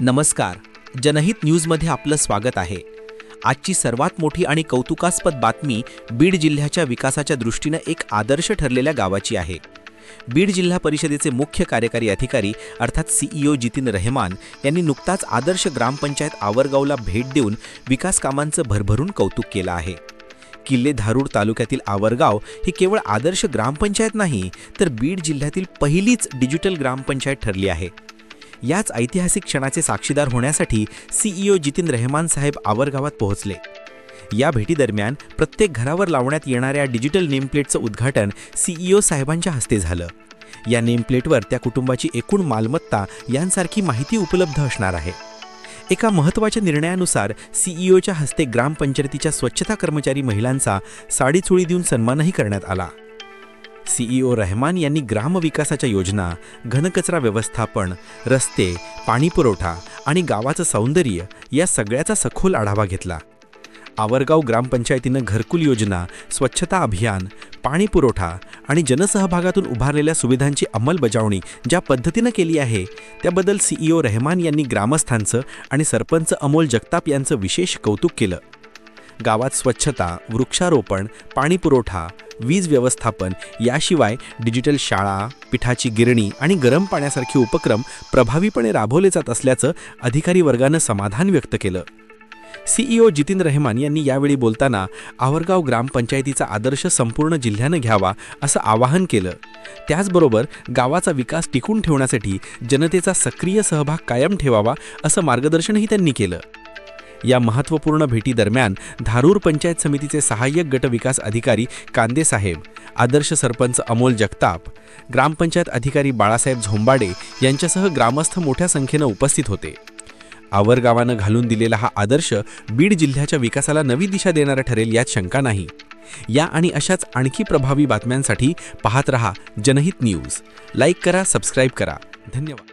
नमस्कार. जनहित न्यूजमध्ये आपलं स्वागत आहे. आजची सर्वात मोठी आणि कौतुकास्पद बातमी बीड जिल्ह्याच्या विकासाच्या दृष्टीने एक आदर्श ठरलेल्या गावाची आहे. बीड जिल्हा परिषदेचे मुख्य कार्यकारी अधिकारी अर्थात सीईओ जितीन रहमान यांनी नुकताच आदर्श ग्रामपंचायत आवरगावला भेट देऊन विकास कामांचं भरभरून कौतुक केलं आहे. किल्ले धारूर तालुक्यातील आवरगाव ही केवळ आदर्श ग्रामपंचायत नाही, तर बीड जिल्ह्यातील पहिलीच डिजिटल ग्रामपंचायत ठरली आहे. याच ऐतिहासिक क्षणाचे साक्षीदार होण्यासाठी सीईओ जितीन रहमान साहेब आवरगावात पोहोचले. या भेटीदरम्यान प्रत्येक घरावर लावण्यात येणाऱ्या डिजिटल नेमप्लेटचं उद्घाटन सीईओ साहेबांच्या हस्ते झालं. या नेमप्लेटवर त्या कुटुंबाची एकूण मालमत्ता यांसारखी माहिती उपलब्ध असणार आहे. एका महत्त्वाच्या निर्णयानुसार सीईओच्या हस्ते ग्रामपंचायतीच्या स्वच्छता कर्मचारी महिलांचा साडीचोळी देऊन सन्मानही करण्यात आला. सीईओ रहमान यांनी ग्रामविकासाच्या योजना, घनकचरा व्यवस्थापन, रस्ते, पाणीपुरवठा आणि गावाचं सौंदर्य या सगळ्याचा सखोल आढावा घेतला. आवरगाव ग्रामपंचायतीनं घरकुल योजना, स्वच्छता अभियान, पाणीपुरवठा आणि जनसहभागातून उभारलेल्या सुविधांची अंमलबजावणी ज्या पद्धतीनं केली आहे त्याबद्दल सीईओ रहमान यांनी ग्रामस्थांचं आणि सरपंच अमोल जगताप यांचं विशेष कौतुक केलं. गावात स्वच्छता, वृक्षारोपण, पाणीपुरवठा, वीज व्यवस्थापन याशिवाय डिजिटल शाळा, पिठाची गिरणी आणि गरम पाण्यासारखे उपक्रम प्रभावीपणे राबवले जात असल्याचं अधिकारी वर्गानं समाधान व्यक्त केलं. सीईओ जितीन रहमान यांनी यावेळी बोलताना आवरगाव ग्रामपंचायतीचा आदर्श संपूर्ण जिल्ह्यानं घ्यावा असं आवाहन केलं. त्याचबरोबर गावाचा विकास टिकून ठेवण्यासाठी जनतेचा सक्रिय सहभाग कायम ठेवावा असं मार्गदर्शनही त्यांनी केलं. या महत्त्वपूर्ण भेटीदरम्यान धारूर पंचायत समितीचे सहाय्यक गट विकास अधिकारी कांदे साहेब, आदर्श सरपंच अमोल जगताप, ग्रामपंचायत अधिकारी बाळासाहेब झोंबाडे यांच्यासह ग्रामस्थ मोठ्या संख्येनं उपस्थित होते. आवरगावानं घालून दिलेला हा आदर्श बीड जिल्ह्याच्या विकासाला नवी दिशा देणारा ठरेल यात शंका नाही. या आणि अशाच आणखी प्रभावी बातम्यांसाठी पाहत रहा जनहित न्यूज. लाईक करा, सबस्क्राईब करा. धन्यवाद.